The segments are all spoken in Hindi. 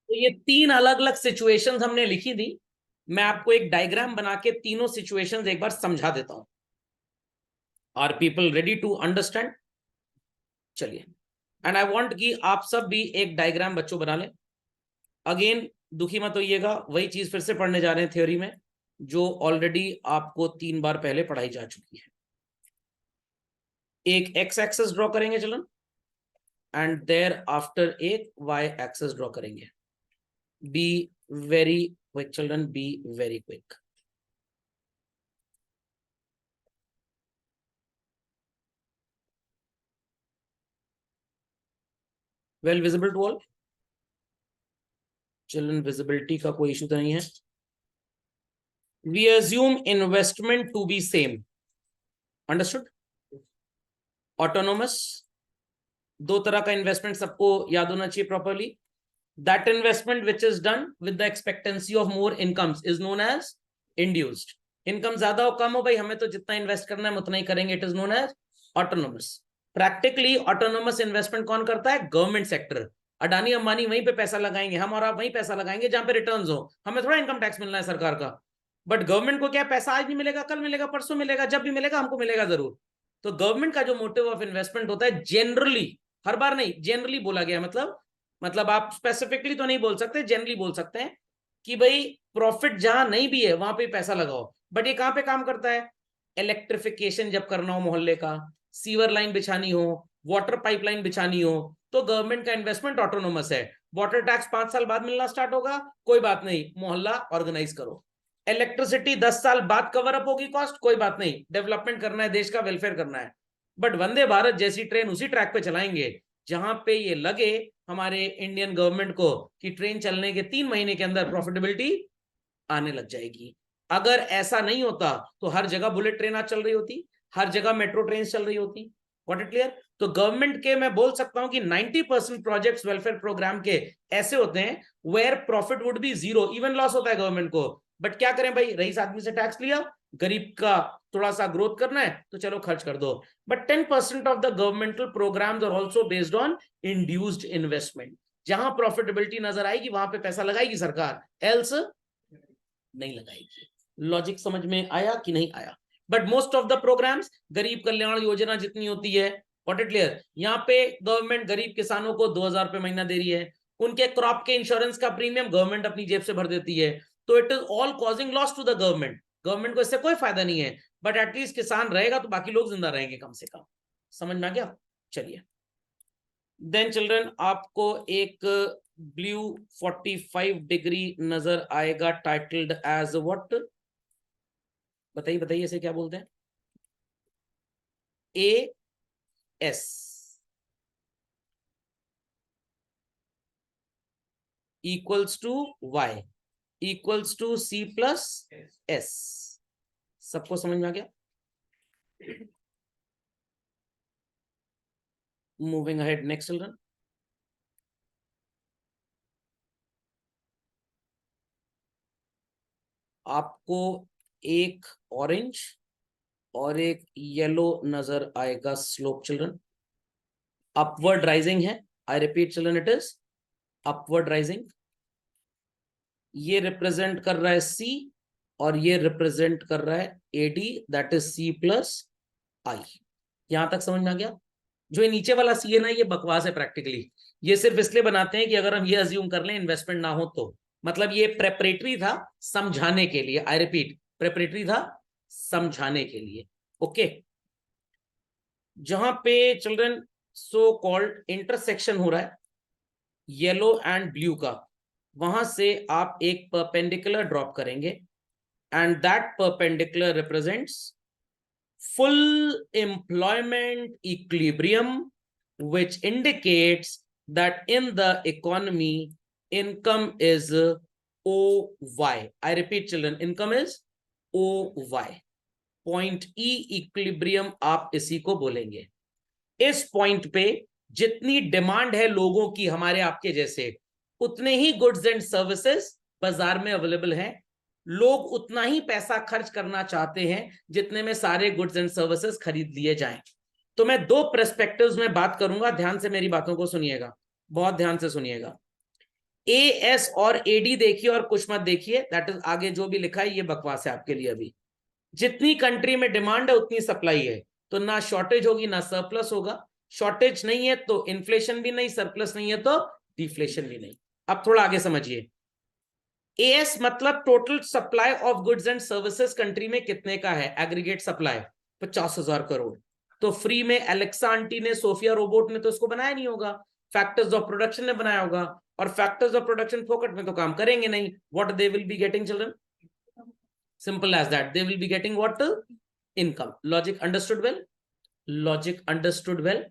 तो ये तीन अलग अलग सिचुएशंस हमने लिखी थी। मैं आपको एक डायग्राम बना के तीनों सिचुएशंस एक बार समझा देता हूं। Are people ready to understand? चलिए, एंड आई वांट कि आप सब भी एक डायग्राम बच्चों बना लें। अगेन दुखी मत होइएगा, वही चीज फिर से पढ़ने जा रहे हैं थ्योरी में, जो ऑलरेडी आपको 3 बार पहले पढ़ाई जा चुकी है। एक एक्स एक्सेस ड्रॉ करेंगे चलन, एंड देयर आफ्टर एक वाई एक्सेस ड्रॉ करेंगे। Be very quick children, be very quick. Well visible to all children? Visibility का कोई इशू तो नहीं है। We assume investment to be same, understood? Autonomous, दो तरह का इन्वेस्टमेंट सबको याद होना चाहिए properly. That investment which is done with the expectancy of more incomes is known as induced. Income ज्यादा हो कम हो, भाई हमें तो जितना इन्वेस्ट करना है उतना ही करेंगे, it is known as autonomous. Practically autonomous investment कौन करता है? Government sector. अडानी अंबानी वहीं पे पैसा लगाएंगे, हम और आप वहीं पैसा लगाएंगे जहां पे रिटर्न्स हो। हमें थोड़ा इनकम टैक्स मिलना है सरकार का। बट गवर्नमेंट को क्या, पैसा आज नहीं मिलेगा, कल मिलेगा, परसों मिलेगा, जब भी मिलेगा हमको मिलेगा जरूर। तो गवर्नमेंट का जो मोटिव ऑफ इन्वेस्टमेंट होता है जनरली, हर बार नहीं, जनरली बोला गया, मतलब आप स्पेसिफिकली तो नहीं बोल सकते, जनरली बोल सकते हैं कि भाई प्रॉफिट जहां नहीं भी है वहां पे पैसा लगाओ। बट ये कहां पे काम करता है? इलेक्ट्रिफिकेशन जब करना हो मोहल्ले का, सीवर लाइन बिछानी हो, वाटर पाइपलाइन बिछानी हो, तो गवर्नमेंट का इन्वेस्टमेंट ऑटोनोमस है। वाटर टैक्स 5 साल बाद मिलना स्टार्ट होगा, कोई बात नहीं, मोहल्ला ऑर्गेनाइज करो। इलेक्ट्रिसिटी 10 साल बाद कवर अप होगी कॉस्ट, कोई बात नहीं, डेवलपमेंट करना है, देश का वेलफेयर करना है। बट वंदे भारत जैसी ट्रेन उसी ट्रैक पे चलाएंगे जहां पे ये लगे हमारे इंडियन गवर्नमेंट को कि ट्रेन चलने के 3 महीने के अंदर प्रॉफिटेबिलिटी आने लग जाएगी। अगर ऐसा नहीं होता तो हर जगह बुलेट ट्रेन आज चल रही होती, हर जगह मेट्रो ट्रेन चल रही होती। What it clear? तो गवर्नमेंट के मैं बोल सकता हूं कि 90% प्रोजेक्ट्स वेलफेयर प्रोग्राम के ऐसे होते हैं where profit would be zero, even loss होता है गवर्नमेंट को। बट क्या करें भाई, रईस आदमी से टैक्स लिया, गरीब का थोड़ा सा ग्रोथ करना है तो चलो खर्च कर दो। But 10% of the governmental programs are also based on induced investment. जहां प्रॉफिटेबिलिटी नजर आएगी वहां पे पैसा लगाएगी सरकार, एल्स नहीं लगाएगी। लॉजिक समझ में आया कि नहीं आया? But most of the programs, Garib Kalyan योजना जितनी होती है, व्हाट इट क्लियर, यहाँ पे गवर्नमेंट गरीब किसानों को 2,000 रुपए महीना दे रही है, उनके क्रॉप के इंश्योरेंस का प्रीमियम गवर्नमेंट अपनी जेब से भर देती है। तो it is all causing loss to the government, government को इससे कोई फायदा नहीं है। बट एटलीस्ट किसान रहेगा तो बाकी लोग जिंदा रहेंगे कम से कम। समझ में आ गया? चलिए, देन चिल्ड्रन आपको एक ब्लू 45 डिग्री नजर आएगा, टाइटल्ड एज व्हाट? बताइए बताइए, इसे क्या बोलते हैं? A S equals to Y equals to C plus S. सबको समझ में आ गया? Moving ahead, next children. आपको एक ऑरेंज और एक येलो नजर आएगा स्लोप चिल्ड्रन। अपवर्ड राइजिंग है, आई repeat children, it is upward rising. ये रिप्रेजेंट कर रहा है सी और ये रिप्रेजेंट कर रहा है AD, that is C plus I. यहां तक समझ में आ गया? जो ये नीचे वाला सी है ना, ये बकवास है प्रैक्टिकली। ये सिर्फ इसलिए बनाते हैं कि अगर हम ये अज्यूम कर लें इन्वेस्टमेंट ना हो तो, मतलब ये प्रेपरेटरी था समझाने के लिए, आई रिपीट प्रेपरेटरी था समझाने के लिए। ओके, जहां पे चिल्ड्रन सो कॉल्ड इंटरसेक्शन हो रहा है येलो एंड ब्लू का, वहां से आप एक परपेंडिकुलर ड्रॉप करेंगे and that perpendicular represents full employment equilibrium, which indicates that in the economy income is OY. I repeat children, income is OY. Point E equilibrium आप इसी को बोलेंगे। इस पॉइंट पे जितनी डिमांड है लोगों की हमारे आपके जैसे, उतने ही गुड्स एंड सर्विसेज बाजार में अवेलेबल हैं। लोग उतना ही पैसा खर्च करना चाहते हैं जितने में सारे गुड्स एंड सर्विसेज खरीद लिए जाएं। तो मैं दो पर्सपेक्टिव्स में बात करूंगा, ध्यान से मेरी बातों को सुनिएगा, बहुत ध्यान से सुनिएगा। एएस और एडी देखिए और कुछ मत देखिए, दैट इज आगे जो भी लिखा है ये बकवास है आपके लिए। अभी जितनी कंट्री में डिमांड है उतनी सप्लाई है, तो ना शॉर्टेज होगी ना सरप्लस होगा। शॉर्टेज नहीं है तो इन्फ्लेशन भी नहीं, सरप्लस नहीं है तो डिफ्लेशन भी नहीं। अब थोड़ा आगे समझिए, एएस मतलब total supply of goods and services country में कितने का है, एग्रीगेट सप्लाई 50,000 करोड़। तो फ्री में एलेक्सा आंटी ने, सोफिया रोबोट ने तो इसको बनाया नहीं होगा, फैक्टर्स ऑफ प्रोडक्शन ने बनाया होगा, और फैक्टर्स ऑफ प्रोडक्शन फोकट में तो काम करेंगे नहीं। What they will be getting children, simple as that, they will be getting what, income. Logic understood well, logic understood well.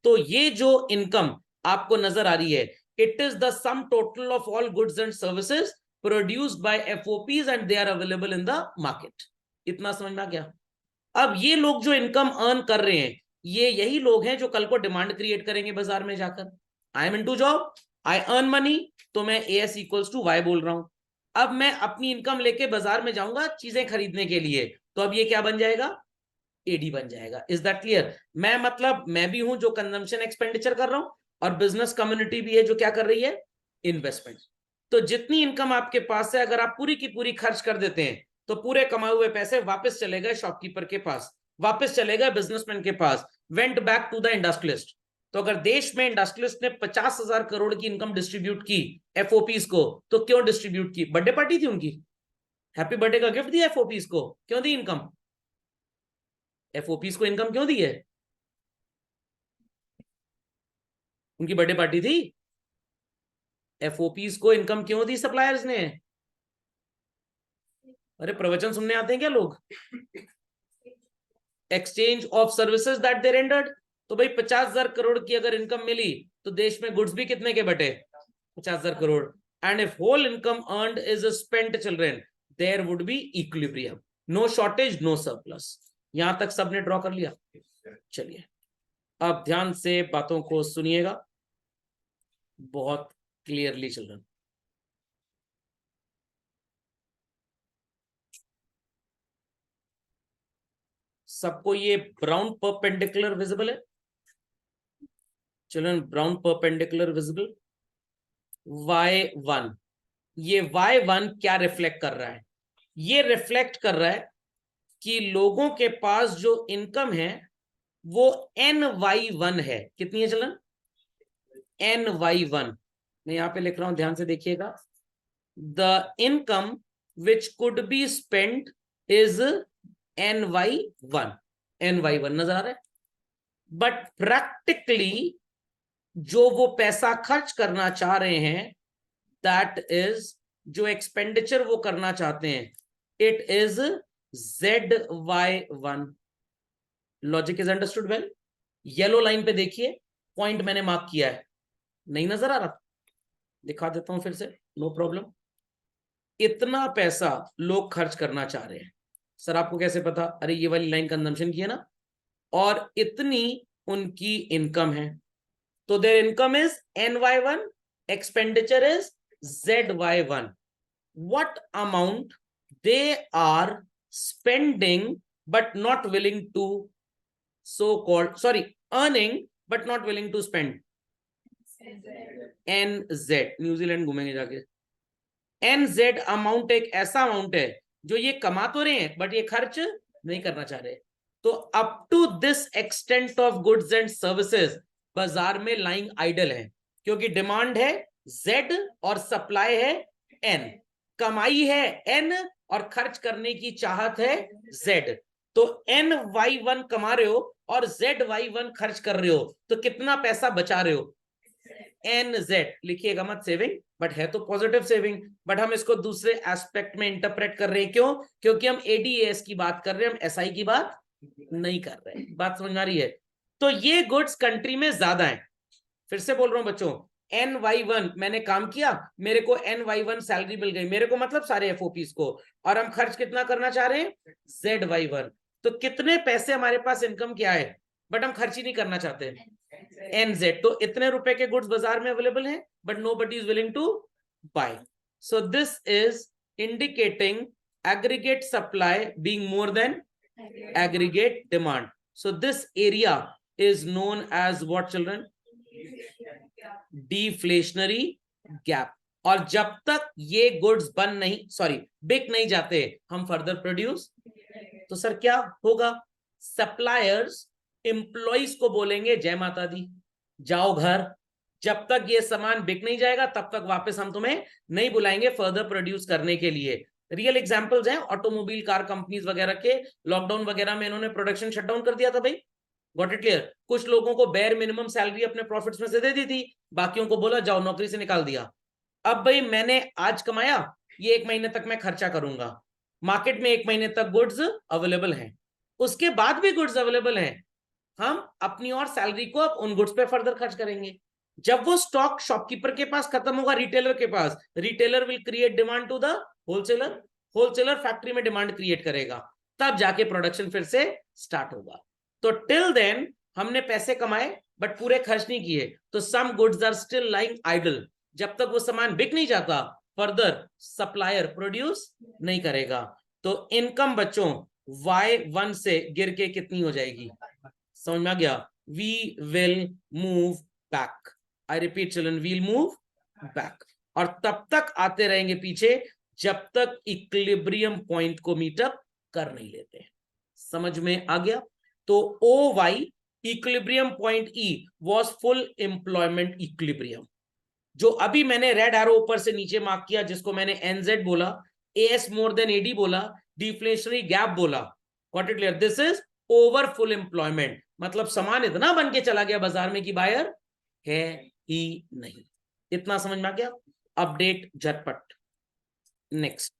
तो ये जो इनकम आपको नजर आ रही है, it is the sum total of all goods and services produced by FOPs and they are available in the market. इतना समझ में आ गया। अब ये लोग जो इनकम अर्न कर रहे हैं, ये यही लोग हैं जो कल को डिमांड क्रिएट करेंगे बाजार में जाकर। I am into job, I earn money, तो मैं एएस इक्वल्स टू वाई बोल रहा हूं। अब मैं अपनी इनकम लेके बाजार में जाऊंगा चीजें खरीदने के लिए, तो अब ये क्या बन जाएगा, एडी बन जाएगा। Is that clear? मैं मतलब मैं भी हूं जो कंजम्पशन एक्सपेंडिचर कर रहा हूं, और बिजनेस कम्युनिटी भी है जो क्या कर रही है, इन्वेस्टमेंट। तो जितनी इनकम आपके पास है, अगर आप पूरी की पूरी खर्च कर देते हैं, तो पूरे कमाए हुए पैसे वापस चले गए शॉपकीपर के पास, वापस चले गए बिजनेसमैन के पास, went back to the industrialist. तो अगर देश में इंडस्ट्रियलिस्ट ने 50,000 करोड़ की इनकम डिस्ट्रीब्यूट की एफओपीज को, तो क्यों डिस्ट्रीब्यूट की, बर्थडे पार्टी थी उनकी, हैप्पी बर्थडे का गिफ्ट दिया एफओपीज को, क्यों दी इनकम, एफओपीज को इनकम क्यों दी है, उनकी बर्थडे पार्टी थी। एफओपीज को इनकम क्यों दी सप्लायर्स ने, अरे प्रवचन सुनने आते हैं क्या लोग, exchange of services that they rendered. तो भाई 50,000 करोड़ की अगर इनकम मिली, तो देश में गुड्स भी कितने के बटे, 50,000 crore. And if whole income earned is spent children, there would be equilibrium, no shortage no surplus. यहां तक सबने ड्रॉ कर लिया। चलिए अब ध्यान से बातों को सुनिएगा बहुत क्लियरली चिल्ड्रन। सबको ये ब्राउन परपेंडिकुलर विजिबल है children, brown perpendicular visible. y1, ये y1 क्या रिफ्लेक्ट कर रहा है, ये रिफ्लेक्ट कर रहा है कि लोगों के पास जो इनकम है वो ny1 है। कितनी है चलन, ny1। मैं यहां पे लिख रहा हूं, ध्यान से देखिएगा, the income which could be spent is ny1, ny1 नजर आ रहा है। बट प्रैक्टिकली जो वो पैसा खर्च करना चाह रहे हैं, दैट इज, जो एक्सपेंडिचर वो करना चाहते हैं, it is zy1। Logic is understood well. Yellow line पे देखिए, पॉइंट मैंने मार्क किया है, नहीं नजर आ रहा, दिखा देता हूं फिर से, नो प्रॉब्लम। इतना पैसा लोग खर्च करना चाह रहे हैं। सर आपको कैसे पता, अरे ये वाली लाइन कंजम्पशन की है ना, और इतनी उनकी इनकम है, तो there income is ny1, expenditure is zy1। what amount they are spending but not willing to, so called, sorry, earning but not willing to spend, nz, New Zealand घूमेंगे जाके। nz अमाउंट एक ऐसा अमाउंट है जो ये कमा तो रहे हैं बट ये खर्च नहीं करना चाह रहे। तो up to this extent of goods and services बाजार में लाइंग आइडल है, क्योंकि डिमांड है z और सप्लाई है n, कमाई है n और खर्च करने की चाहत है z। तो ny1 कमा रहे हो और zy1 खर्च कर रहे हो, तो कितना पैसा बचा रहे हो, nz। लिखिएगा मत सेविंग, बट है तो पॉजिटिव सेविंग, बट हम इसको दूसरे एस्पेक्ट में इंटरप्रेट कर रहे हैं। क्यों? क्योंकि हम एडीएस की बात कर रहे हैं, हम एसआई की बात नहीं कर रहे हैं। बात समझ में आ रही है? तो ये गुड्स कंट्री में ज्यादा है। फिर से बोल रहा हूं बच्चों, ny1 मैंने काम किया, मेरे को ny1 सैलरी मिल गई, मेरे को मतलब सारे एफओपीज को, और हम खर्च कितना करना चाह रहे हैं, zy1। तो कितने पैसे हमारे पास इनकम क्या है, बट हम खर्च ही नहीं करना चाहते, nz। तो इतने रुपए के गुड्स बाजार में अवेलेबल हैं, but nobody is willing to buy. So this is indicating aggregate supply being more than aggregate demand. So this area is known as what children? Deflationary gap. और जब तक ये गुड्स बिक नहीं जाते, हम फर्दर प्रोड्यूस। तो सर क्या होगा? सप्लायर्स एम्प्लॉइज को बोलेंगे जय माता दी, जाओ घर, जब तक ये सामान बिक नहीं जाएगा तब तक वापस हम तुम्हें नहीं बुलाएंगे फर्दर प्रोड्यूस करने के लिए। रियल एग्जांपल्स हैं, ऑटोमोबाइल कार कंपनीज वगैरह के, लॉकडाउन वगैरह में इन्होंने प्रोडक्शन शटडाउन कर दिया था भाई। Got it clear? कुछ लोगों को बेयर मिनिमम सैलरी अपने प्रॉफिट्स में से दे दी थी, बाकियों को बोला जाओ नौकरी से निकाल दिया। अब भाई मैंने आज कमाया, ये 1 महीने तक मैं खर्चा करूंगा, मार्केट में 1 महीने तक गुड्स अवेलेबल हैं, उसके बाद भी गुड्स अवेलेबल हैं, हम अपनी और सैलरी को अब उन गुड्स पे फर्दर खर्च करेंगे। जब वो स्टॉक शॉपकीपर के पास खत्म होगा, रिटेलर के पास, retailer will create demand to the wholesaler, wholesaler factory में डिमांड क्रिएट करेगा, तब जाके प्रोडक्शन फिर से स्टार्ट होगा। तो टिल देन हमने पैसे कमाए बट पूरे खर्च नहीं किए, तो some goods are still lying idle. जब तक वो सामान बिक नहीं जाता फर्दर सप्लायर प्रोड्यूस नहीं करेगा। तो इनकम बच्चों Y1 से गिर के कितनी हो जाएगी? समझ में आ गया? We will move back. I repeat children, we'll move back. और तब तक आते रहेंगे पीछे जब तक इक्विलिब्रियम पॉइंट को मीटअप कर नहीं लेते। समझ में आ गया? तो O Y equilibrium point E was full employment equilibrium. जो अभी मैंने रेड एरो ऊपर से नीचे मार्क किया, जिसको मैंने एनजेड बोला, एएस मोर देन एडी बोला, डिफ्लेशनरी गैप बोला, got it clear? This is over full employment, मतलब सामान इतना बन के चला गया बाजार में कि बायर है ही नहीं। इतना समझ में आ गया? अपडेट झटपट। नेक्स्ट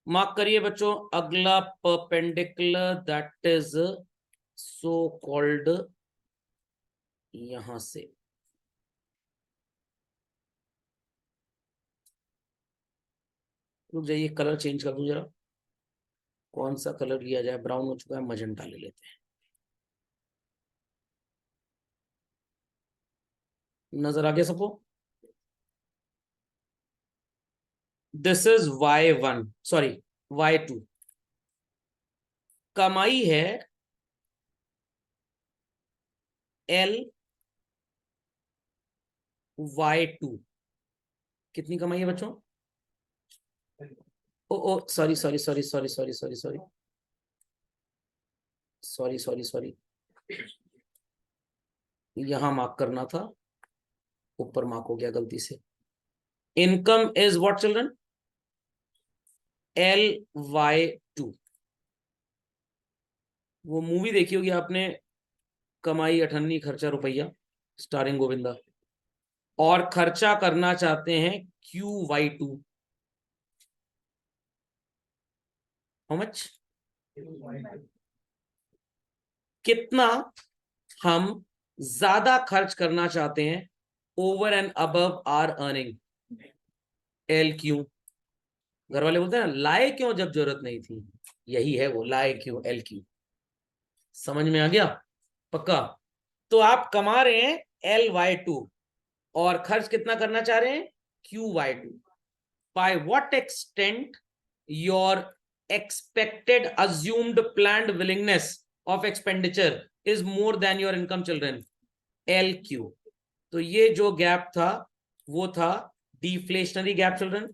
मार्क करिए बच्चों, अगला perpendicular that is so called, यहां से रुक जाइए, कलर चेंज कर दूं जरा, कौन सा कलर लिया जाए? ब्राउन हो चुका है, मजेंटा ले लेते हैं। नजर आ गया सबको? This is Y1, sorry Y2। कमाई है LY2। कितनी कमाई है बच्चों? Oh oh sorry sorry sorry sorry sorry sorry sorry sorry sorry sorry, यहां मार्क करना था, ऊपर मार्क हो गया गलती से। Income is what children? LY2। वो मूवी देखी होगी आपने, कमाई अठन्नी खर्चा रुपया, स्टारिंग गोविंदा। और खर्चा करना चाहते हैं QY2। How much? कितना हम ज्यादा खर्च करना चाहते हैं over and above are earning? LQ। घर वाले बोलते हैं ना, लाए क्यों जब जरूरत नहीं थी, यही है वो, लाए क्यों, LQ। समझ में आ गया? पक्का? तो आप कमा रहे हैं LY2 और खर्च कितना करना चाह रहे हैं? QY2। By what extent your expected assumed planned willingness of expenditure is more than your income children? LQ। तो ये जो गैप था वो था डिफ्लेशनरी गैप चिल्ड्रन,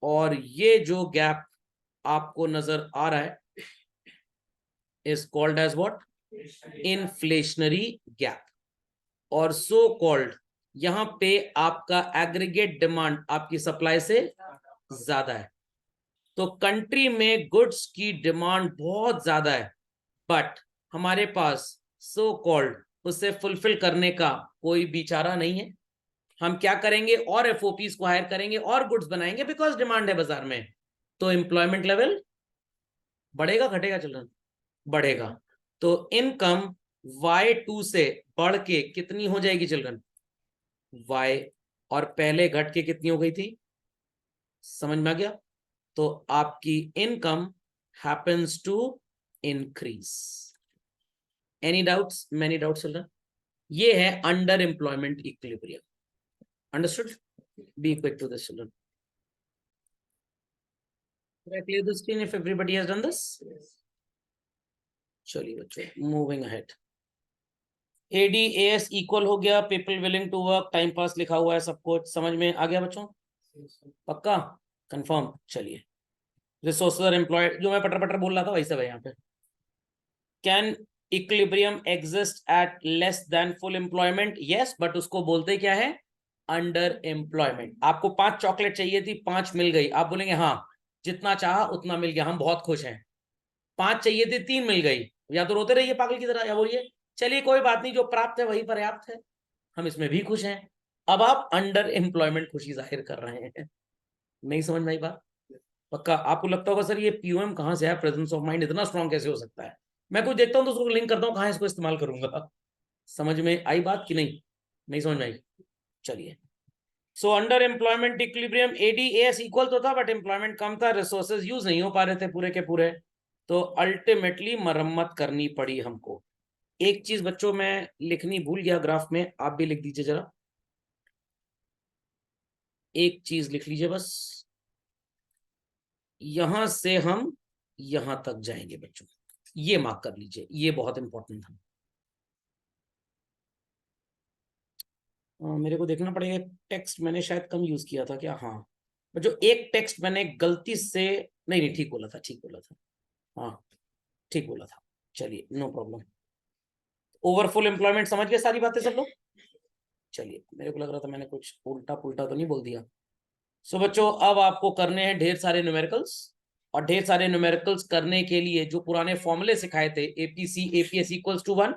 और ये जो गैप आपको नजर आ रहा है is called as what? Inflationary gap. और सो कॉल्ड यहां पे आपका एग्रीगेट डिमांड आपकी सप्लाई से ज्यादा है, तो कंट्री में गुड्स की डिमांड बहुत ज्यादा है, बट हमारे पास सो कॉल्ड उसे फुलफिल करने का कोई बेचारा नहीं है। हम क्या करेंगे? और एफओपीज को हायर करेंगे और गुड्स बनाएंगे, बिकॉज डिमांड है बाजार में। तो एम्प्लॉयमेंट लेवल बढ़ेगा घटेगा चिल्ड्रन? बढ़ेगा। तो इनकम Y2 से बढ़ के कितनी हो जाएगी चिल्ड्रन? Y, और पहले घट के कितनी हो गई थी? समझ में आ गया? तो आपकी income happens to increase. Any doubts? Many doubts children? ये है under employment equilibrium. Understood? Be quick to this children. Did I clear the screen if everybody has done this? चलिए बच्चों, मूविंग अहेड। ADAS इक्वल हो गया, people willing to work, time pass लिखा हुआ है, सब कुछ समझ में आ गया बच्चों? पक्का कंफर्म? चलिए, रिसोर्सेज आर एम्प्लॉयड, जो मैं पटर पटर बोल रहा था वही सब है यहाँ पे। Can equilibrium exist at less than full employment? Yes, but उसको बोलते क्या है? Under employment. आपको 5 चॉकलेट चाहिए थी, 5 मिल गई, आप बोलेंगे हाँ जितना चाहा उतना मिल गया, हम बहुत खुश हैं। 5 चाहिए थी, 3 मिल गई, या तो रोते रहिए पागल की तरह या बोलिए चलिए कोई बात नहीं, जो प्राप्त है वही पर्याप्त है, हम इसमें भी खुश हैं। अब आप अंडर एम्प्लॉयमेंट खुशी जाहिर कर रहे हैं। नहीं समझ में आई बात? पक्का? आपको लगता होगा सर ये पीओएम कहां से है, प्रेजेंस ऑफ माइंड इतना स्ट्रांग कैसे हो सकता है? मैं कुछ देखता हूं तो उसको लिंक करता हूं, कहां इसको इस्तेमाल करूंगा। समझ में आई बात कि नहीं? नहीं समझ में आई? चलिए, so under employment equilibrium ADAS equal तो था, बट एम्प्लॉयमेंट कम था, रिसोर्सेज यूज नहीं हो पा रहे थे पूरे के पूरे, तो अल्टीमेटली मरम्मत करनी पड़ी हमको। एक चीज बच्चों मैं लिखनी भूल गया ग्राफ में, आप भी लिख दीजिए जरा, एक चीज लिख लीजिए बस, यहां से हम यहां तक जाएंगे बच्चों, ये मार्क कर लीजिए, ये बहुत इंपॉर्टेंट था। मेरे को देखना पड़ेगा, टेक्स्ट मैंने शायद कम यूज किया था क्या? हाँ, जो एक टेक्स्ट मैंने गलती से, नहीं नहीं ठीक बोला था, ठीक बोला था, हाँ ठीक बोला था। चलिए नो प्रॉब्लम। ओवरफुल एम्प्लॉयमेंट समझ गए सारी बातें सब लोग? चलिए, मेरे को लग रहा था मैंने कुछ उल्टा पुल्टा तो नहीं बोल दिया। सो बच्चों, अब आपको करने हैं ढेर सारे न्यूमेरिकल्स, और ढेर सारे न्यूमेरिकल्स करने के लिए जो पुराने फॉर्मूले सिखाए थे, APC APS equals to 1,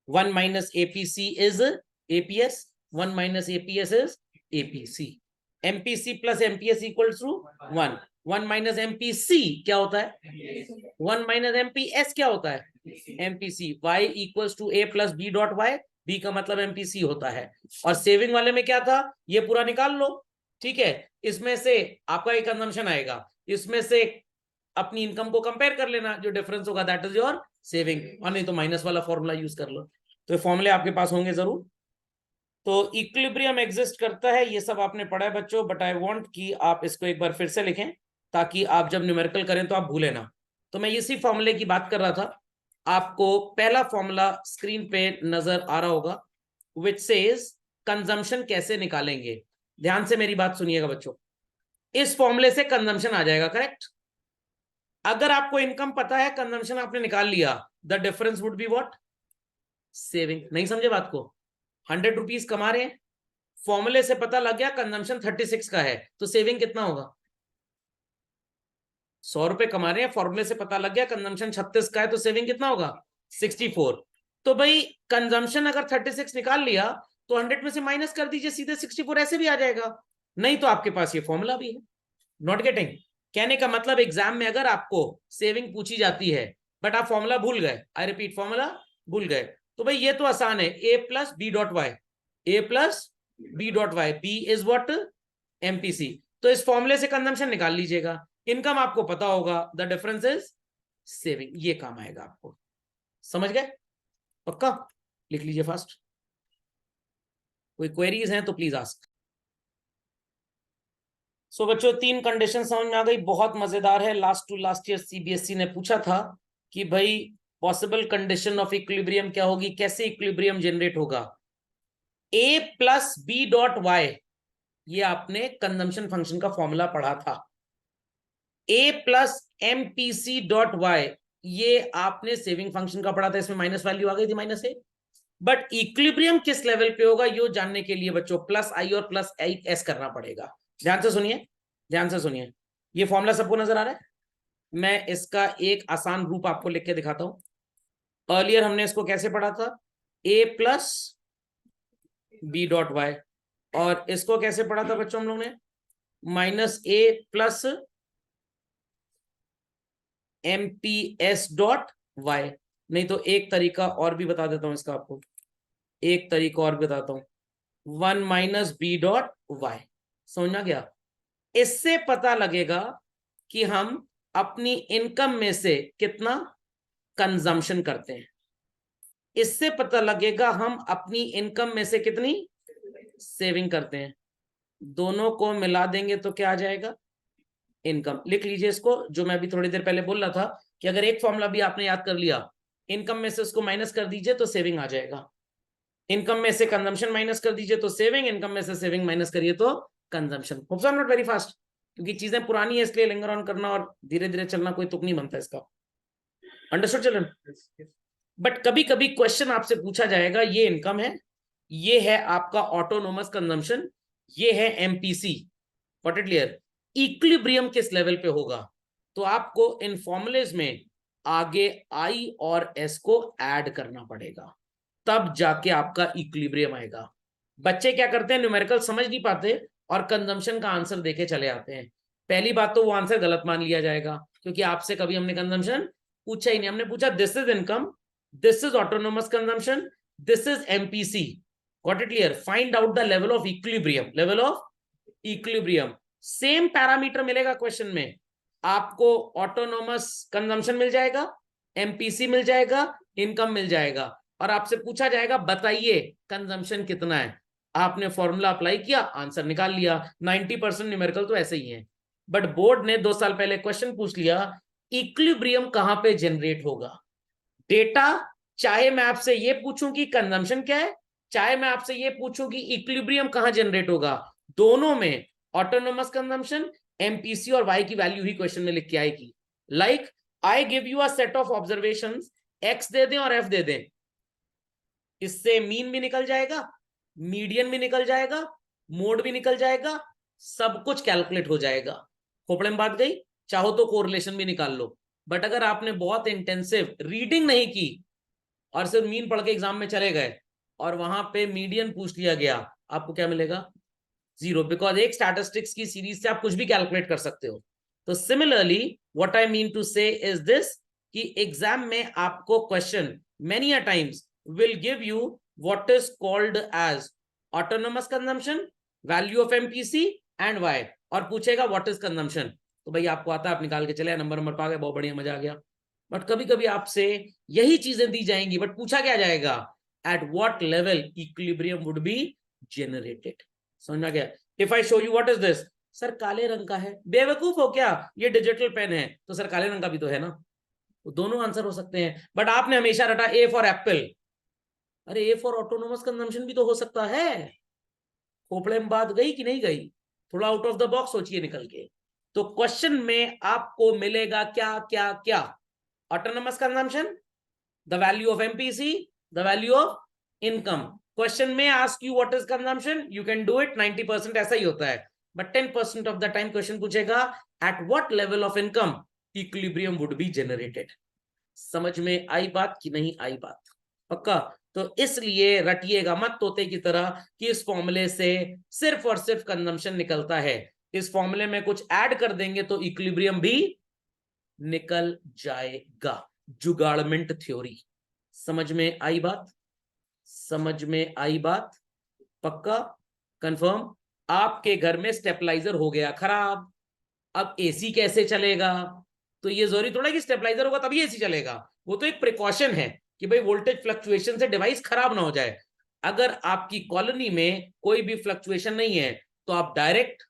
1 minus APC इज APS, 1 माइनस APS इज APC, MPC plus MPS equals to 1, 1 minus MPC क्या होता है? 1 माइनस MPS क्या होता है? MPC। Y equals to A plus B dot Y, B का मतलब MPC होता है। और सेविंग वाले में क्या था, ये पूरा निकाल लो, ठीक है? इसमें से आपका एक कंजम्पशन आएगा, इसमें से अपनी इनकम को कंपेयर कर लेना, जो डिफरेंस होगा दैट इज योर सेविंग, और नहीं तो माइनस वाला फॉर्मूला यूज कर लो। तो ये फॉर्मूले आपके पास होंगे जरूर। तो इक्विलिब्रियम एग्जिस्ट करता है, ये सब आपने पढ़ा है बच्चों, बट आई वांट कि आप इसको एक बार फिर से लिखें, ताकि आप जब न्यूमेरिकल करें तो आप भूलें ना। तो मैं इसी फॉर्मूले की बात कर रहा था, आपको पहला फॉर्मूला स्क्रीन पे नजर आ रहा होगा, विच सेज कंजम्पशन कैसे निकालेंगे। ध्यान से मेरी बात सुनिएगा बच्चों, इस फॉर्मूले से कंजम्पशन आ जाएगा, करेक्ट? अगर आपको इनकम पता है, कंजम्पशन आपने निकाल लिया, the difference would be what? Saving. नहीं समझे बात को? 100 रुपीज कमा रहे हैं, फॉर्मूले से पता लग गया कंजम्पशन 36 का है, तो सेविंग कितना होगा? 100 रुपए कमा रहे हैं, फॉर्मूले से पता लग गया कंजम्पशन 36 का है, तो सेविंग कितना होगा? 64। तो भाई कंजम्पशन अगर 36 निकाल लिया, तो 100 में से माइनस कर दीजिए, सीधे 64 ऐसे भी आ जाएगा। नहीं तो आपके पास ये फॉर्मूला भी है। Not getting? कहने का मतलब एग्जाम में अगर आपको सेविंग पूछी जाती है, बट आप फॉर्मूला भूल गए, आई रिपीट फॉर्मूला भूल गए, तो भाई ये तो आसान है, A plus B dot Y, A plus B dot Y, B is what? MPC। तो इस फॉर्मूले से कंजम्पशन निकाल लीजिएगा, इनकम आपको पता होगा, द डिफरेंस इज सेविंग, ये काम आएगा आपको। समझ गए? पक्का? लिख लीजिए फास्ट, कोई क्वेरीज हैं तो प्लीज आस्क। सो बच्चों, 3 कंडीशन समझ में आ गई, बहुत मजेदार है। Last to last year CBSE ने पूछा था कि भाई पॉसिबल कंडीशन ऑफ इक्विलिब्रियम क्या होगी, कैसे इक्विलिब्रियम जनरेट होगा। A plus B dot Y, ये आपने कंजम्पशन फंक्शन का फॉर्मूला पढ़ा था। A plus MPC dot Y, ये आपने सेविंग फंक्शन का पढ़ा था, इसमें माइनस वैल्यू आ गई थी, -A। बट इक्विलिब्रियम किस लेवल पे होगा, ये जानने के लिए बच्चों प्लस आई और प्लस आई एस करना पड़ेगा। ध्यान से सुनिए, ध्यान से सुनिए, ये फॉर्मूला सबको नजर आ रहा है? मैं इसका एक आसान रूप आपको लिख के दिखाता हूं। अर्लियर हमने इसको कैसे पढ़ा था? A plus B dot Y, और इसको कैसे पढ़ा था बच्चों हम लोग ने? -A प्लस MPS डॉट वाई। नहीं तो एक तरीका और भी बता देता हूं इसका आपको, एक तरीका और बताता हूं, 1 माइनस बी डॉट वाई। समझना गया? इससे पता लगेगा कि हम अपनी इनकम में से कितना कंजम्पशन करते हैं, इससे पता लगेगा हम अपनी इनकम में से कितनी सेविंग करते हैं। दोनों को मिला देंगे तो क्या आ जाएगा? इनकम। लिख लीजिए इसको, जो मैं भी थोड़ी देर पहले बोल रहा था कि अगर एक फॉर्मूला भी आपने याद कर लिया, इनकम में से उसको माइनस कर दीजिए तो सेविंग आ जाएगा। इनकम में से कंजम्पशन माइनस कर दीजिए तो सेविंग, इनकम में से सेविंग माइनस करिए तो consumption. Hope so I am not very fast, क्योंकि चीजें पुरानी है इसलिए लिंगर ऑन करना और धीरे धीरे चलना कोई तुक नहीं बनता इसका। Understood children? बट कभी कभी क्वेश्चन आपसे पूछा जाएगा, ये इनकम है, ये है आपका ऑटोनोमस कंजम्पशन, ये है MPC, got it clear? Equilibrium किस लेवल पे होगा? तो आपको इन फॉर्मुलेज में आगे आई और एस को ऐड करना पड़ेगा, तब जाके आपका इक्विलिब्रियम आएगा। बच्चे क्या करते हैं, न्यूमेरिकल समझ नहीं पाते और कंजम्पशन का आंसर देके चले आते हैं। पहली बात तो वो आंसर गलत मान लिया जाएगा, क्योंकि आपसे कभी हमने कंजम्पशन पूछा ही नहीं। हमने पूछा this is income, this is autonomous consumption, this is MPC, got it clear? Find out the level of equilibrium, level of equilibrium. Same parameter मिलेगा क्वेश्चन में, आपको ऑटोनोमस कंजम्पशन मिल जाएगा, एमपीसी मिल जाएगा, इनकम मिल जाएगा, और आपसे पूछा जाएगा बताइए कंजम्पशन कितना है। आपने फॉर्मूला अप्लाई किया, आंसर निकाल लिया। 90% न्यूमेरिकल तो ऐसे ही है। बट बोर्ड ने 2 साल पहले क्वेश्चन पूछ लिया, इक्विलिब्रियम कहां पे जनरेट होगा? डेटा, चाहे मैं आपसे ये पूछूं कि कंजम्पशन क्या है, चाहे मैं आपसे ये पूछूं कि इक्विलिब्रियम कहां जनरेट होगा, दोनों में ऑटोनोमस कंजम्पशन, एमपीसी और वाई की वैल्यू ही क्वेश्चन में लिख के आएगी। Like I give you a set of observations, X दे दें और एफ दे दें, इससे मीन भी निकल जाएगा, मीडियन भी निकल जाएगा, मोड भी निकल जाएगा, सब कुछ कैलकुलेट हो जाएगा। खोपड़े में बात गई? चाहो तो कोरिलेशन भी निकाल लो। बट अगर आपने बहुत इंटेंसिव रीडिंग नहीं की और सिर्फ मीन पढ़ के एग्जाम में चले गए और वहां पे मीडियन पूछ लिया गया, आपको क्या मिलेगा? 0, बिकॉज एक स्टैटिस्टिक्स की सीरीज से आप कुछ भी कैलकुलेट कर सकते हो। तो similarly what I mean to say is this, कि एग्जाम में आपको question many a times will give you what is called as autonomous consumption, value of MPC and Y, और पूछेगा व्हाट इज कंजम्पशन। तो भाई आपको आता है, आप निकाल के चले, नंबर नंबर पा गए, बहुत बढ़िया, मजा आ गया। बट कभी कभी आपसे यही चीजें दी जाएंगी, बट पूछा क्या जाएगा, at what level equilibrium would be generated. समझ में आ गया? If I show you what is this, sir काले रंग का है, बेवकूफ हो क्या, ये डिजिटल पेन है। तो सर काले रंग का भी तो है ना, तो दोनों आंसर हो सकते हैं। बट आपने हमेशा रटा ए फॉर एप्पल, अरे ए फॉर ऑटोनोमस कंजम्पशन भी तो हो सकता है। खोपड़े में बात गई कि नहीं गई? थोड़ा आउट ऑफ द बॉक्स सोचिए निकल के। तो क्वेश्चन में आपको मिलेगा क्या क्या क्या? Autonomous consumption, the value of MPC, the value of income. Question may ask you what is consumption, you can do it, 90% ऐसा ही होता है, but 10% of the time question पूछेगा at what level of income equilibrium would be generated. समझ में आई बात कि नहीं आई बात? पक्का? तो इसलिए रटिएगा मत तोते की तरह कि इस फॉर्मूले से सिर्फ और सिर्फ कंजम्पशन निकलता है, इस फॉर्मूले में कुछ ऐड कर देंगे तो इक्विलिब्रियम भी निकल जाएगा। जुगाड़मेंट थ्योरी। समझ में आई बात? समझ में आई बात? पक्का? कंफर्म? आपके घर में स्टेबलाइजर हो गया खराब, अब एसी कैसे चलेगा? तो ये जरूरी थोड़ा कि स्टेबलाइजर होगा तभी एसी चलेगा, वो तो एक प्रिकॉशन है कि भाई वोल्टेज फ्लक्चुएशन से डिवाइस खराब ना हो जाए। अगर आपकी कॉलोनी में कोई भी फ्लक्चुएशन नहीं है तो आप डायरेक्ट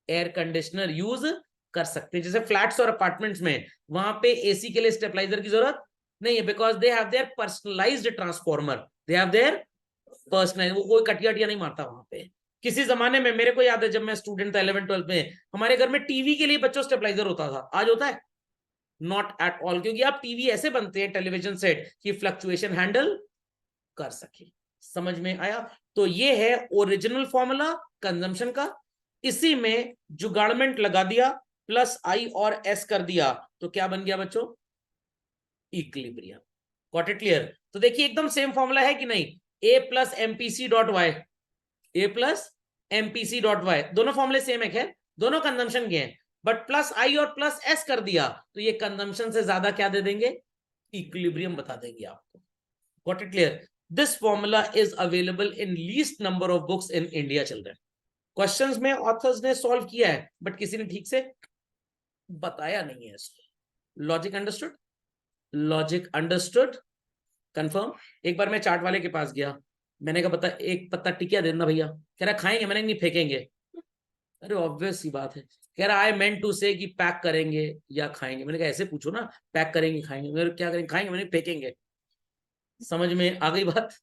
एयर कंडीशनर यूज कर सकते हैं। जैसे फ्लैट्स और अपार्टमेंट्स में, वहां पे एसी के लिए स्टेबलाइजर की जरूरत नहीं है, because they have their personalised transformer, they have their personalise, वो कोई कटिया नहीं मारता वहां पे। किसी जमाने में मेरे को याद है, जब मैं स्टूडेंट था 11th-12th में, हमारे घर में टीवी के लिए बच्चों स्टेबलाइजर होता था। आज होता है? नॉट एट ऑल, क्योंकि आप टीवी ऐसे बनते हैं टेलीविजन सेट कि फ्लक्चुएशन हैंडल कर सके। समझ में आया? तो ये है ओरिजिनल फॉर्मूला कंजम्पशन का, इसी में जुगाड़मेंट लगा दिया, प्लस आई और एस कर दिया, तो क्या बन गया बच्चों? इक्विलिब्रियम। Got it clear? तो देखिए एकदम सेम फॉर्मूला है कि नहीं, ए plus MPC dot Y, A plus MPC dot Y, दोनों फॉर्मूले सेम है, खैर दोनों कंजम्पशन के हैं, बट प्लस आई और प्लस एस कर दिया तो ये कंजम्पशन से ज्यादा क्या दे देंगे? इक्विलिब्रियम बता देंगे आपको। Got it clear? This formula is available in least number of books in India children. Questions में ऑथर्स ने सॉल्व किया है, बट किसी ने ठीक से बताया नहीं है इसको। Logic understood? Logic understood? Confirm? एक बार मैं चाट वाले के पास गया, मैंने कहा बता एक पत्ता टिकिया देना भैया, कह रहा खाएंगे, मैंने नहीं फेंकेंगे। अरे ऑब्वियस सी बात है, कह रहा आई मेंट टू से कि पैक करेंगे या खाएंगे। मैंने कहा ऐसे पूछो ना, पैक करेंगे खाएंगे, मेरे क्या करेंगे, खाएंगे, मैंने फेंकेंगे। समझ में आ गई बात?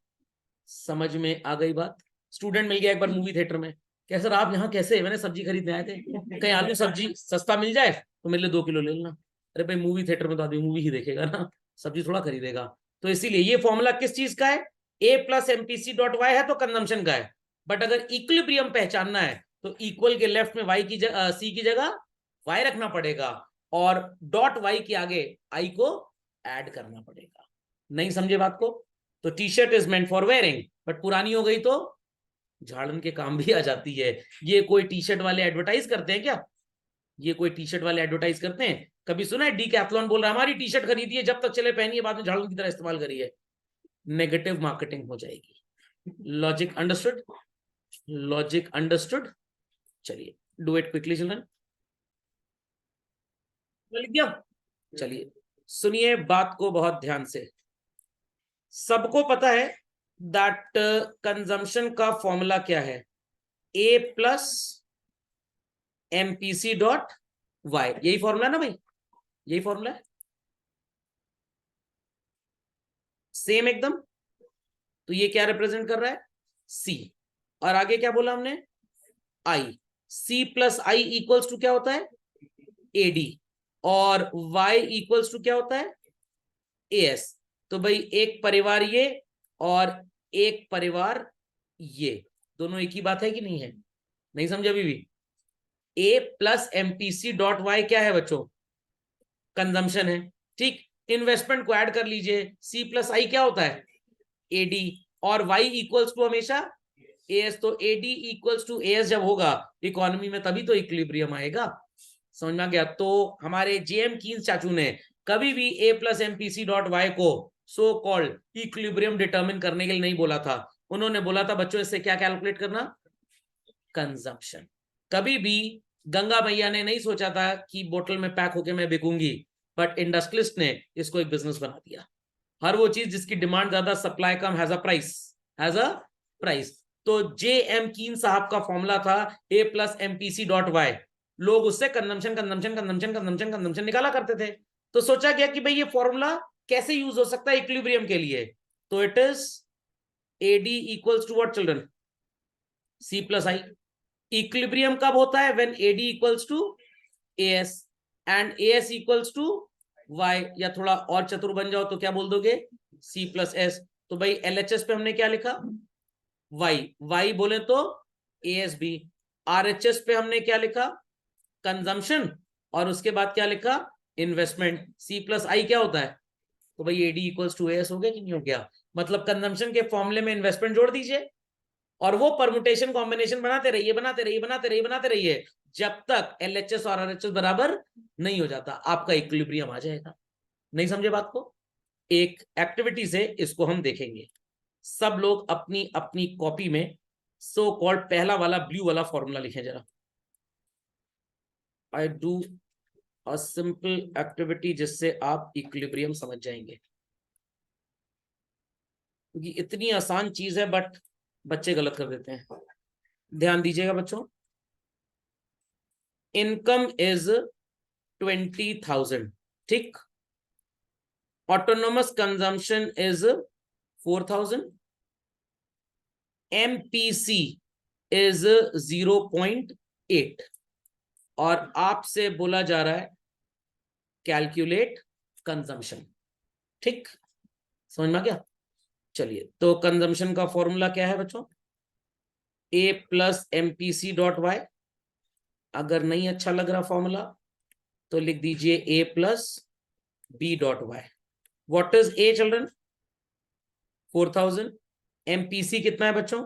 समझ में आ गई बात? स्टूडेंट मिल गया एक बार मूवी थिएटर में, क्या सर आप यहाँ कैसे? मैंने सब्जी खरीदने आए थे, कहीं आलू सब्जी सस्ता मिल जाए तो मेरे लिए 2 किलो ले लेना। अरे भाई मूवी थिएटर में तो आदमी मूवी ही देखेगा ना, सब्जी थोड़ा खरीदेगा। तो इसीलिए ये फॉर्मूला किस चीज का है? A plus MPC dot Y है तो कंजम्पशन का है। बट अगर इक्विलिब्रियम पहचानना है तो इक्वल के लेफ्ट में वाई की जगह सी की जगह वाई रखना पड़ेगा, और डॉट वाई के आगे आई को ऐड करना पड़ेगा। नहीं समझे बात को? तो T shirt is meant for wearing, but पुरानी हो गई तो झाड़न के काम भी आ जाती है। ये कोई टी शर्ट वाले एडवर्टाइज करते हैं क्या? ये कोई टी शर्ट वाले एडवर्टाइज करते हैं? कभी सुना है डीकैथलॉन बोल रहा है हमारी टी शर्ट खरीदिए जब तक चले पहनिए, बाद में झाड़ू की तरह इस्तेमाल करिए? नेगेटिव मार्केटिंग हो जाएगी। Logic understood? Logic understood? चलिए डू इट क्विकली चिल्ड्रन। लिख दिया? चलिए सुनिए बात को बहुत ध्यान से। सबको पता है दैट कंजम्पशन का फॉर्मूला क्या है? A plus MPC dot Y, यही फॉर्मूला ना भाई? यही फॉर्मूला है सेम एकदम। तो ये क्या रिप्रेजेंट कर रहा है? सी। और आगे क्या बोला हमने? I. C plus I equals to क्या होता है? एडी। और वाई इक्वल्स टू क्या होता है? एएस। तो भाई एक परिवार ये और एक परिवार ये, दोनों एक ही बात है कि नहीं है? नहीं समझे अभी भी? ए प्लस एमपीसी डॉट वाई क्या है बच्चों? कंजम्पशन है। ठीक, इन्वेस्टमेंट को ऐड कर लीजिए, सी प्लस आई क्या होता है? एडी। और वाई इक्वल्स टू हमेशा एएस, तो एडी इक्वल्स टू एएस जब होगा इकोनॉमी में तभी तो इक्विलिब्रियम आएगा। समझ में आ गया? तो हमारे जेएम कीन्स चाचू ने कभी भी ए प्लस एमपीसी डॉट वाई को सो कॉल्ड इक्विलिब्रियम डिटरमिन करने के लिए नहीं बोला था। उन्होंने बोला था बच्चों इससे क्या कैलकुलेट करना? कंजम्पशन। कभी भी गंगा मैया ने नहीं सोचा था कि बोतल में पैक होके मैं बिकूंगी, बट इंडस्ट्रियलिस्ट ने इसको एक बिजनेस बना दिया। हर वो चीज जिसकी डिमांड ज्यादा supply come has a price, has a price. तो जे एम कीन साहब का फॉर्मूला था ए प्लस एमपीसी डॉट वाई। लोग उससे consumption consumption consumption consumption consumption निकाला करते थे। तो सोचा गया कि भाई ये फॉर्मूला कैसे यूज हो सकता है इक्विलिब्रियम के लिए? तो it is AD equals to what children? C plus I. Equilibrium कब होता है? When AD equals to AS and AS equals to Y. या थोड़ा और चतुर बन जाओ तो क्या बोल दोगे? C plus S. तो भाई एलएचएस पे हमने क्या लिखा? वाई। वाई बोले तो एएस बी। आरएचएस पे हमने क्या लिखा? कंजम्पशन। और उसके बाद क्या लिखा? इन्वेस्टमेंट। सी प्लस आई क्या होता है? तो भाई एडी इक्वल्स टू एएस हो गया कि नहीं हो गया? मतलब कंजम्पशन के फॉर्मूले में इन्वेस्टमेंट जोड़ दीजिए और वो परमुटेशन कॉम्बिनेशन बनाते रहिए बनाते रहिए बनाते रहिए बनाते रहिए जब तक एलएचएस और आरएचएस बराबर नहीं हो जाता, आपका इक्विलिब्रियम आ जाएगा। नहीं समझे बात को? एक एक्टिविटी से इसको हम देखेंगे। सब लोग अपनी अपनी कॉपी में सो कॉल्ड पहला वाला ब्लू वाला फॉर्मूला लिखें जरा। I do a simple activity जिससे आप इक्विलिब्रियम समझ जाएंगे, क्योंकि इतनी आसान चीज है बट बच्चे गलत कर देते हैं। ध्यान दीजिएगा बच्चों। इनकम इज 20,000, ठीक। Autonomous consumption is 4,000। MPC is 0.8 और आपसे बोला जा रहा है कैलकुलेट कंजम्पशन। ठीक, समझ में आ गया? चलिए तो कंजम्पशन का फॉर्मूला क्या है बच्चों? A plus MPC dot Y. अगर नहीं अच्छा लग रहा फॉर्मूला तो लिख दीजिए A plus B dot Y. What is A children? 4,000। MPC कितना है बच्चों?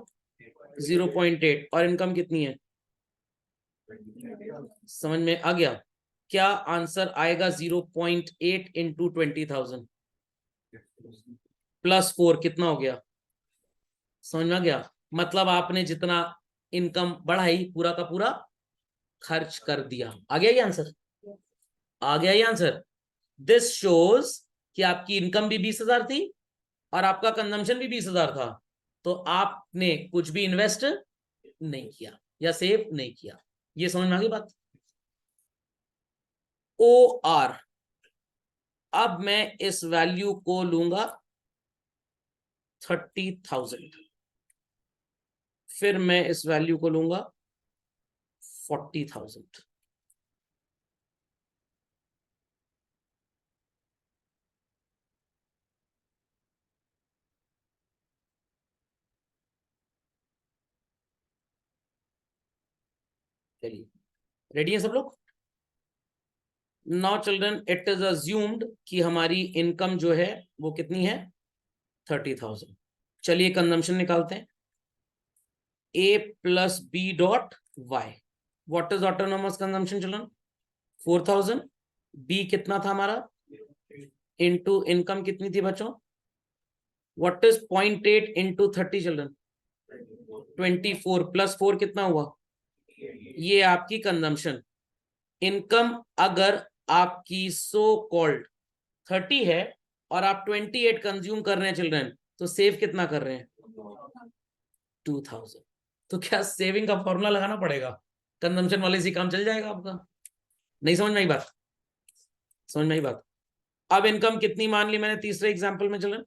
0.8। और इनकम कितनी है? समझ में आ गया? क्या आंसर आएगा? 0.8 इंटू 20,000 प्लस 4 कितना हो गया? समझ में आ गया? मतलब आपने जितना इनकम बढ़ाई पूरा का पूरा खर्च कर दिया। आ गया ये आंसर? आ गया ये आंसर? दिस शोज कि आपकी इनकम भी 20,000 थी और आपका कंजम्पशन भी 20,000 था, तो आपने कुछ भी इन्वेस्ट नहीं किया या सेव नहीं किया। ये समझ में आ गई बात? Or. अब मैं इस वैल्यू को लूंगा 30,000। फिर मैं इस वैल्यू को लूंगा 40,000। चलिए, रेडी है सब लोग? Now children, it is assumed कि हमारी इनकम जो है वो कितनी है, 30,000। चलिए कंजम्पशन निकालते हैं। A plus B dot Y, what is autonomous consumption children? 4,000। B कितना था हमारा, इनटू इनकम कितनी थी बच्चों? What is 0.8 into 30 children? 24 plus 4 कितना हुआ? ये आपकी कंजम्पशन। इनकम अगर आपकी सो कॉल्ड 30 है और आप 28 कंज्यूम कर रहे हैं चिल्ड्रन, तो सेव कितना कर रहे हैं? 2,000। तो क्या सेविंग का फॉर्मूला लगाना पड़ेगा? कंजम्पशन वाले से काम चल जाएगा आपका? नहीं समझ में आई बात? समझ में आई बात? अब इनकम कितनी मान ली मैंने तीसरे एग्जांपल में चिल्ड्रन?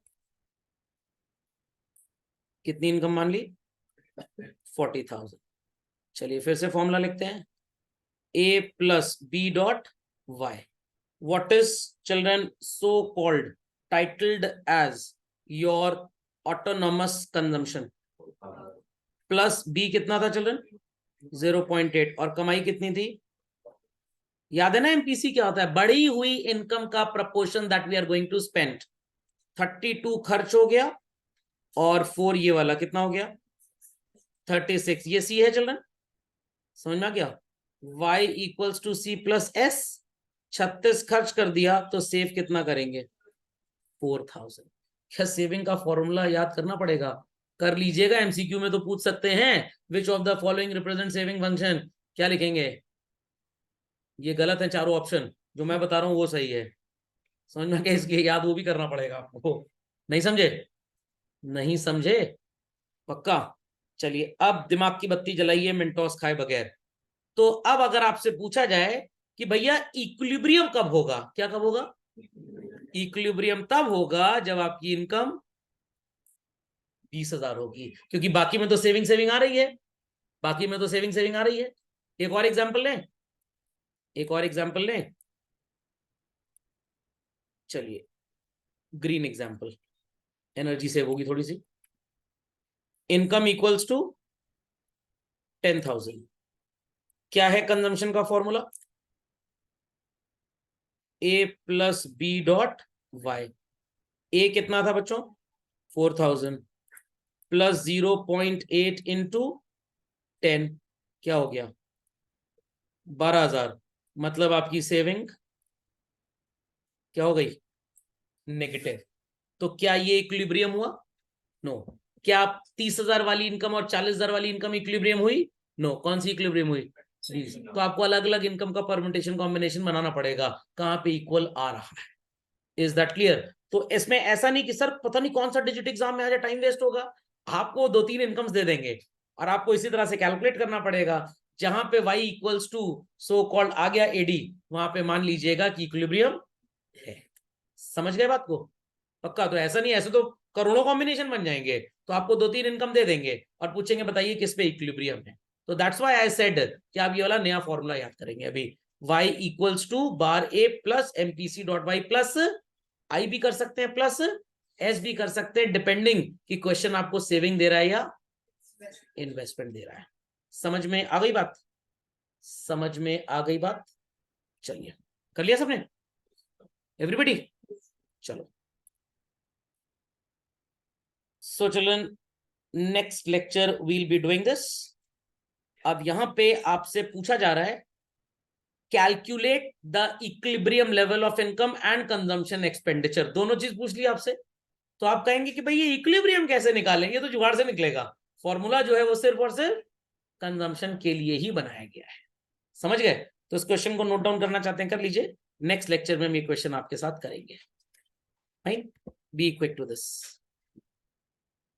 कितनी इनकम मान ली? 40,000। चलिए फिर से फॉर्मूला लिखते हैं। A plus B dot Y, what is children so called titled as your autonomous consumption? Plus B कितना था चिल्ड्रन? 0.8। और कमाई कितनी थी? याद है ना एमपीसी क्या होता है? बढ़ी हुई इनकम का proportion that we are going to spend. 32 खर्च हो गया और 4 ये वाला कितना हो गया? 36। ये सी है चिल्ड्रन, समझ में आ गया? y equals to C plus S. 36 खर्च कर दिया तो सेव कितना करेंगे? 4,000। क्या सेविंग का फॉर्मूला याद करना पड़ेगा? कर लीजिएगा, एमसीक्यू में तो पूछ सकते हैं which of the following represent saving function. क्या लिखेंगे? ये गलत है चारों ऑप्शन, जो मैं बता रहा हूं वो सही है। समझ में? क्या इसलिए याद वो भी करना पड़ेगा आपको। नहीं समझे? नहीं समझे? पक्का? चलिए अब दिमाग की बत्ती जलाइए मिंटोस खाए बगैर। तो अब अगर आपसे पूछा जाए कि भैया इक्विलिब्रियम कब होगा, क्या कब होगा? इक्विलिब्रियम तब होगा जब आपकी इनकम 20,000 होगी, क्योंकि बाकी में तो सेविंग सेविंग आ रही है। बाकी में तो सेविंग सेविंग आ रही है। एक और एग्जांपल लें, एक और एग्जांपल लें। चलिए ग्रीन एग्जांपल, एनर्जी सेव होगी थोड़ी सी। Income equals to 10,000। क्या है कंजम्पशन का फॉर्मूला? ए प्लस बी डॉट वाई। ए कितना था बच्चों? 4,000 प्लस 0.8 इंटू 10 क्या हो गया? 12,000। मतलब आपकी सेविंग क्या हो गई? नेगेटिव। तो क्या ये इक्विलिब्रियम हुआ? नो। क्या 30,000 वाली इनकम और 40,000 वाली इनकम इक्विलिब्रियम हुई? नो। कौन सी इक्विलिब्रियम हुई? तो आपको अलग अलग इनकम का परम्यूटेशन कॉम्बिनेशन बनाना पड़ेगा, कहां पे इक्वल आ रहा है। Is that clear? तो इसमें ऐसा नहीं कि सर पता नहीं कौन सा डिजिट एग्जाम में आ जाए, टाइम वेस्ट होगा। आपको 2-3 इनकम्स दे देंगे और आपको इसी तरह से कैलकुलेट करना पड़ेगा। जहां पे y equals to so called आ गया एडी, वहां पे मान लीजिएगा कि इक्विलिब्रियम है। समझ गए बात को? पक्का? तो ऐसा नहीं, ऐसे तो करोड़ों कॉम्बिनेशन बन जाएंगे। तो आपको 2-3 इनकम दे देंगे और पूछेंगे बताइए किस पे इक्विलिब्रियम है। तो दैट्स व्हाई आई सेड कि आप ये वाला नया फॉर्मूला याद करेंगे अभी। y equals to bar A plus MPC dot Y plus I भी कर सकते हैं प्लस एस भी कर सकते हैं, डिपेंडिंग कि क्वेश्चन आपको सेविंग दे रहा है या इन्वेस्टमेंट दे रहा है। समझ में आ गई बात? समझ में आ गई बात? चलिए कर लिया सबने, एवरीबॉडी? चलो so children, next lecture we'll be doing this. अब यहां पे आपसे पूछा जा रहा है calculate the equilibrium level of income and consumption expenditure. दोनों चीज पूछ ली आपसे। तो आप कहेंगे कि भाई ये इक्विलिब्रियम कैसे निकालेंगे? तो जुगाड़ से निकलेगा। फॉर्मूला जो है वो सिर्फ और सिर्फ कंजम्पशन के लिए ही बनाया गया है। समझ गए? तो इस क्वेश्चन को नोट डाउन करना चाहते हैं कर लीजिए। नेक्स्ट लेक्चर में हम ये क्वेश्चन आपके साथ करेंगे। Fine, be quick to this.